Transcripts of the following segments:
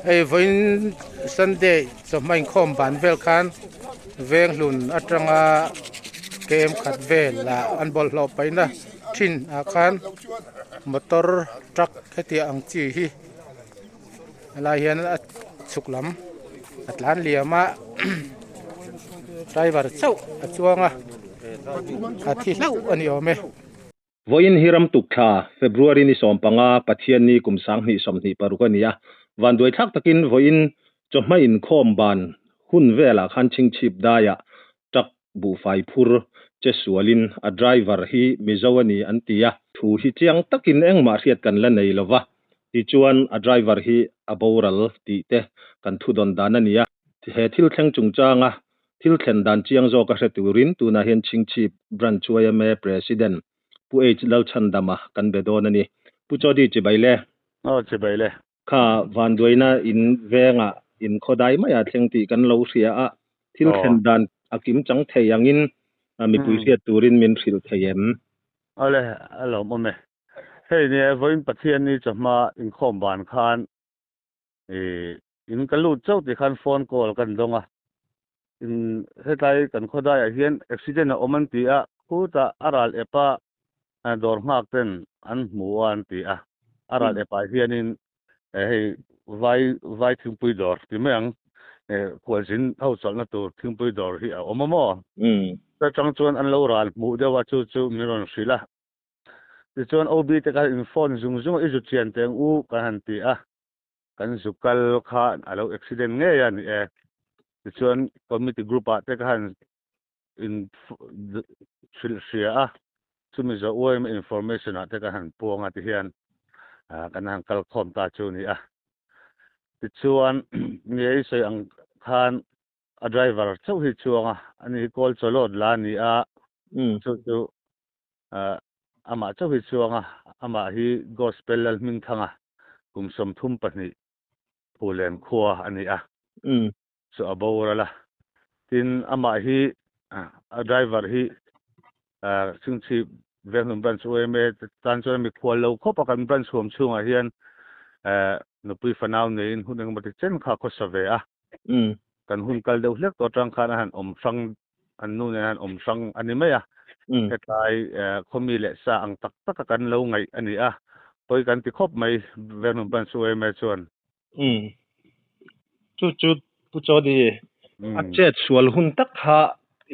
ei voin Sunday so mai khom ban vel khan veng hlun atanga kem khat vel la an bol hlo paina thin a khan motor truck heti ang chi hi la hian a chuklam atlan liama driver chau a chuanga a thi hlau ani ome voin hiram tukha February ni sompanga pathian ni kumsang ni somni parukania van doi thak takin voin chomai in khom ban hun vela khan ching chip daya tak bu fai phur che sualin a driver hi mizawani antia thu hi chiang takin engma riat kan la nei lova ti chuan a driver hi a boral ti te kan thu don danania he thil thleng chungchanga thil thlen dan chiang zo ka hreturin tuna hian ching chip branch me president pu h lau chandama kan bedonani pu chodi chibaile chibaile kha van doina in venga in khodai maya thlengti kan lo ria a thil thlen dan akim chang theyangin mi puisia turin min thil theyem ale alo mome hei ne voin pathian ni chama in khom ban khan in kalu chau ti khan phone call kan donga in hetai kan khodai a hian accident a oman ti a khuta aral epa dor ngak ten an muan ti a aral epa hianin hei vai thingpui dor ti meang kwalsin au chalna tur thingpui dor hi a omamo ta chang chuan an lo ral mu dewa chu miron sila ti chuan ob te ka in phone zung izu chian teng u ka han ti a kan zukal kha alo accident nge ya ni ti chuan committee group a te ka han in sia a chumi zo oim information a te ka han puanga ti hian kan han kal khom ta chu ni a ti chuan ngei sei ang khan a driver chau hi chuanga ani call cholod la ni a chu ama chau hi chuanga ama hi gospel al ming thanga kumsom thum pahni pulen khua ani a so abawrala tin ama hi a driver hi singchi venum branch ome tan chuan mi khwal lo khopa kan branch hom chunga hian nupui fanau nein huneng mati chen kha kho save a kan hun kal deuh hlek to tang khan han om sang an nu ne han om sang ani maya hetai khomi le sa ang tak tak kan lo ngai ani a toy kan ti khop mai venum ban suai mai chuan chu pu chodi a chet sual hun tak kha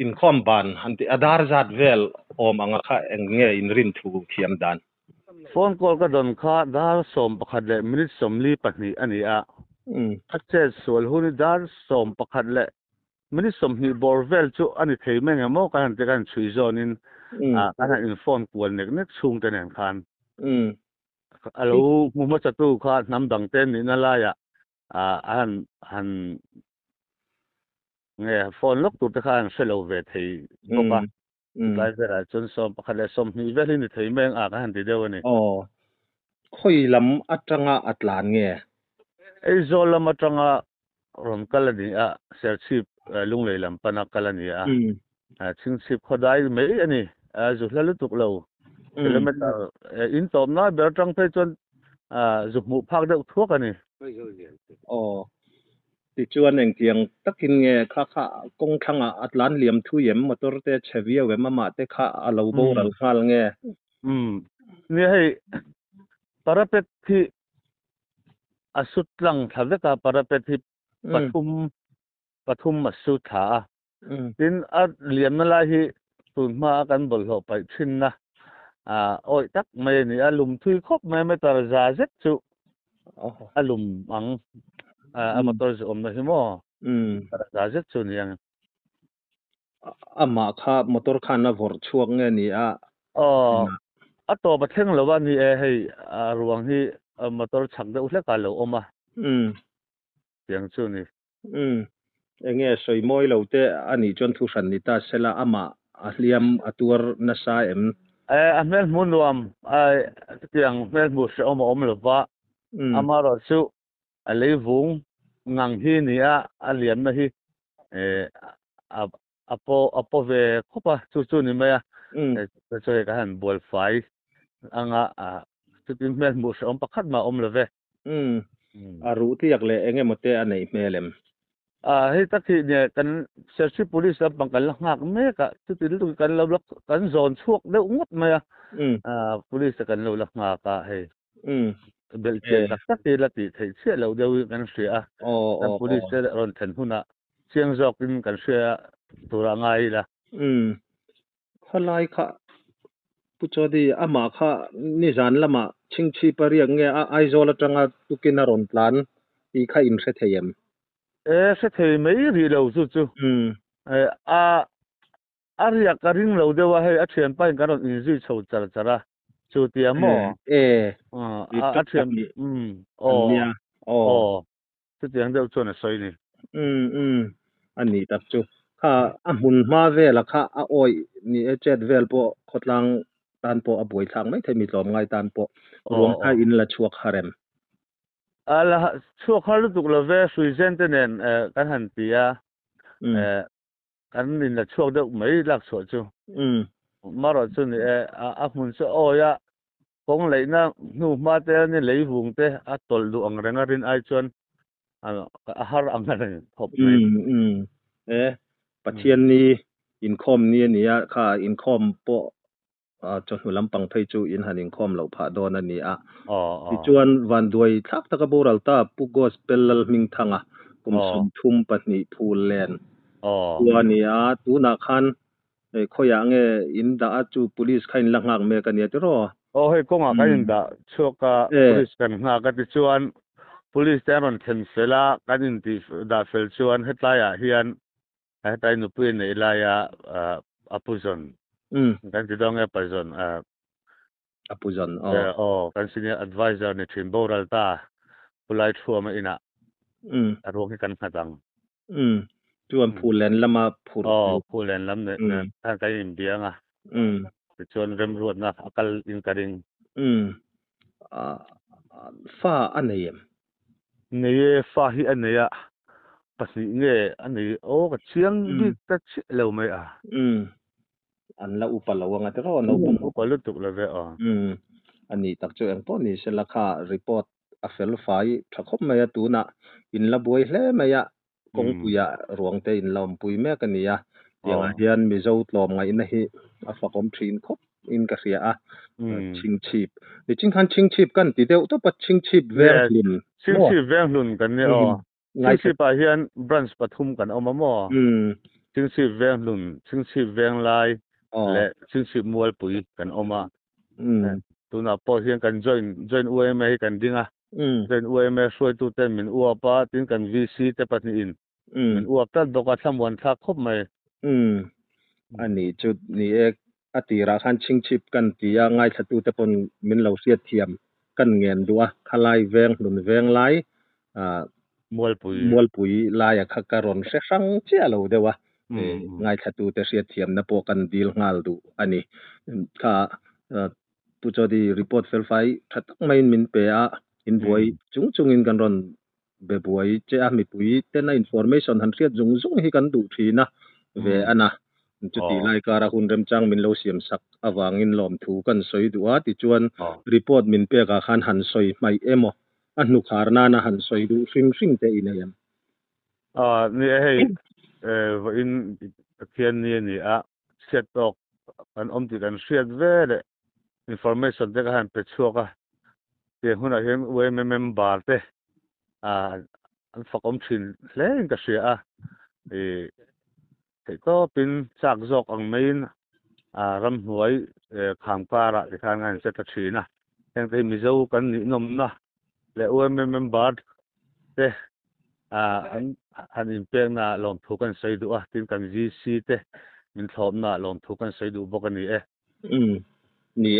in khom ban anti adar zat vel om anga kha enge in rin thu thiam dan phone call ka don kha dar som pakhat le minute som li pahni ani a a chet sual hun dar som pakhat le minute som hi borvel chu ani thei meng amo kan te kan chui zonin kan in phone call nek chung te nen khan alo mumo chatu kha nam dang ten ni na la ya han nge phone lok tu te khan selo ve thei boka lai vera chun som pakhat le som ni velin ni thei meng a ka han ti deuani khoi lam atanga atlan nge ei zol lam atanga rom kalani a serchip lunglei lam pana kalani a chingchip khodai mei ani zu hlalu tuk lo kilometer in tom na bertang pe chon zukmu phak deuh thuak ani ti chuan eng tiang takin nge kha kong thanga atlan liam thu yem motor te chhevia we mama te kha alo boral khal nge ni hei parapet thi asutlang thaveka parapet thi pathum masu tha tin a liam na la hi tunma kan bol ho pai thin na oi tak mai ni alum thui khop mai tar za zet chu alum ang motor om na himo za zet chu ni ang ama kha motor khan na vor chuak nge ni a to ba theng lo wa ni hei ruang hi motor chak de ule ka lo oma yang chu ni enge soi moi lo te ani chon thu san ni ta sela ama ahliam atur na sa em amel munwam tiang mel mu se om lo wa amaro chu alevung ngang hi ni a aliam na hi apo ve khopa chu ni maya so ka han bol fai anga chutin mel mu se om pakhat ma om lo ve aru tiak le enge mote anei melem hei takhi ne kan sersi police bang kan ngak me ka tu tu kan lo kan zone chuak de ngot ma ya police kan lo la ngak ka hei bel che tak te la ti thei che lo de kan sia kan police ron than huna chiang jok in kan sia tura ngai la khalai kha puchodi ama kha ni zan lama chingchi pariak nge aizola tanga tukina ron plan I kha in se theyem se thei mai ri lo chu aria karing lo de wa hei a thian pai kan ron in ji chho chara chu ti amo a thian chu tiang de chu na soi ni ani tak chu kha a mun ma ve la kha a oi ni e chet vel po khotlang tan po a boi thang mai themi tlom ngai tan po rom kha in la chuak harem ala chuak har tu la ve sui zen nen kan han pia kan nin la chuak de mai lak so chu maro chu ni a mun so oya kong lei na nu ma te ni lei vung te a tol du ang renga rin ai chon a har ang na thop pathian ni income ni ania kha income po chon hulam pang thei chu in han income lo pha don ani a ti chuan van duai thak taka boral ta pu gospel lal ming thanga kum sum thum patni phul len wania tu na khan khoya nge in da chu police khain la ngak me kan ya ti ro hei konga kan da choka police kan nga ka ti chuan police te ron them sela kan in ti da fel chuan hetaya hian hetai nu pui nei la ya apuzon kan ti dong e pazon apuzon kan senior advisor ni thim boral ta pulai thuama ina aro ki kan khatang chuan phulen lama phulen lam ne ta kai in bianga chuan rem ruat na akal in karing fa aneyem nei fa hi aneya pasi nge ani ka chiang di ta chi lo mai an la upalawanga te ro no upalu tuk la ve ani tak chu ang po ni selakha report a fel fai thakop maya tu na in la boi hle maya kong puya ruang te in lom pui me ka nia yang hian mi zo tlom ngai na hi a fakom thin khop in ka ria ching chip ni ching khan ching chip kan ti deu to pa ching chip ver hlin ching chip ver hlun kan ne ngai chip pa hian branch pathum kan omamo ching chip ver hlun ching chip veng lai le ching chip mual pui kan oma tuna po hian kan join UMA kan dinga join UMA soi tu ten min uapa tin kan VC te patni in min uap ta doka thamwan tha khop mai ani chu ni ek atira khan ching chip kan tia ngai thatu te pon min lo siat thiam kan ngen duwa khalai veng hlun veng lai mual pui lai a khakaron se sang chia lo dewa ngai thatu te siat thiam na po kan dil ngal du ani kha pu chodi report fel fai thatak main min pe a in boi chung in kan ron be boi che a mi pui te na information han riat zung hi kan du thina ve ana chuti lai kara hun rem chang min lo siam sak awangin lom thu kan soi duwa ti chuan report min pe ka khan han soi mai emo anu kharna na han soi du hring te inayam ni hei in khian ni a set tok an ti kan siat ve le information te ka han pe chuaka te huna hian member te an fakom thin hle ka sia to pin chak jok ang main ram huai kham para ti khan ngan se ta thina heng te mi zo kan ni nom na le member te an in pek na lom thu kan sei du tin kan VC te min thom na lom thu kan sei du bokani ni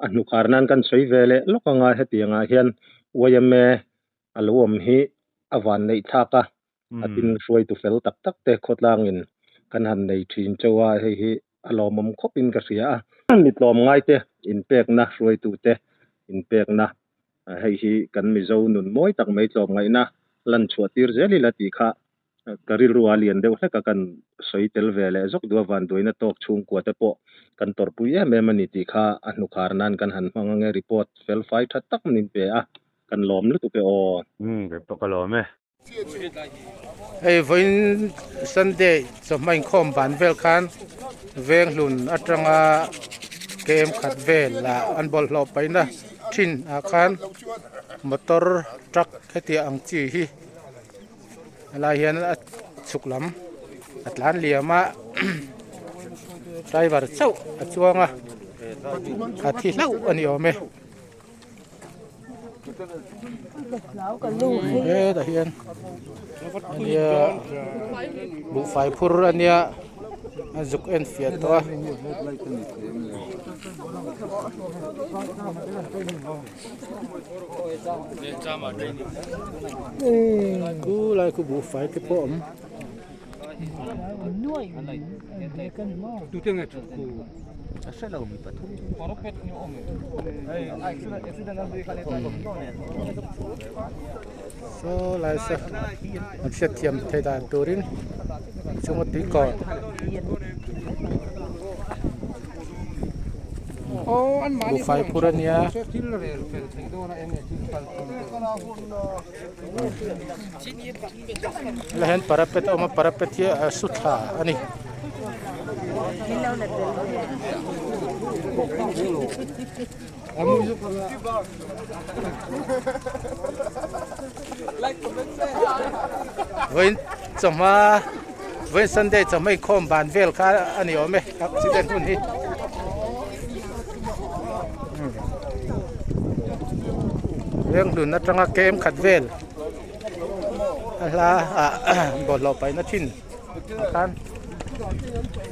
anu karnan kan soi vele lokanga hetianga hian wayame alwom hi awan nei thaka atin roi tu fel tak te khotlangin kan han nei thin chowa hi alomom khopin ka ria mitlom ngai te in pek na roi tu te in pek na hi kan mi zo nun moi tak mai tlom ngai na lan chuatir zeli lati kha karil rualian deuh hleka kan soi tel vele zok duwa van doina tok chung kwa te po kan torpuya memani ti kha anu kharnan kan han mangange report fel fai thatak nin pe a kan lom lu tu ke o ke to ka lo me ei voin Sunday so mai khom ban vel khan veng hlun atanga game khat vel la an bol hlo paina thin a khan motor truck khati ang chi hi ala hian a chuklam atlan liama driver chau a chuanga a thi lau ani ome da hian ania bu fai phur ania azuk en fiat to ku lai ku bu fai ke pom so lai sa an set thiam thai dan turin chung ti ko bu fai purania lahan parapet oma parapet ya sutha ani When Sunday Sunday khom ban vel kha ani ome accident hun hi reng dun atanga kem khat vel ala bol lo pai na thin kan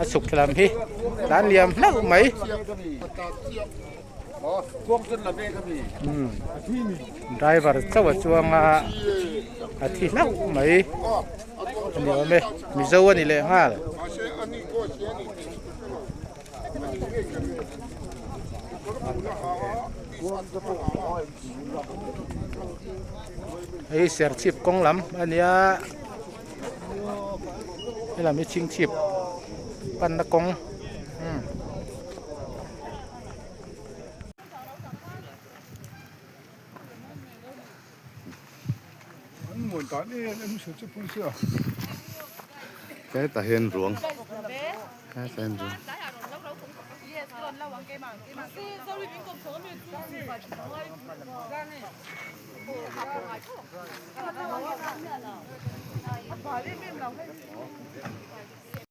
asuk thlam hi dan liam lau mai driver chawa chuanga athi lau mai ani ome mi zo ani le ngal ei ser chip kong lam ania ela mi ching chip pan na kong cái ta hiền ruộng cái sen ruộng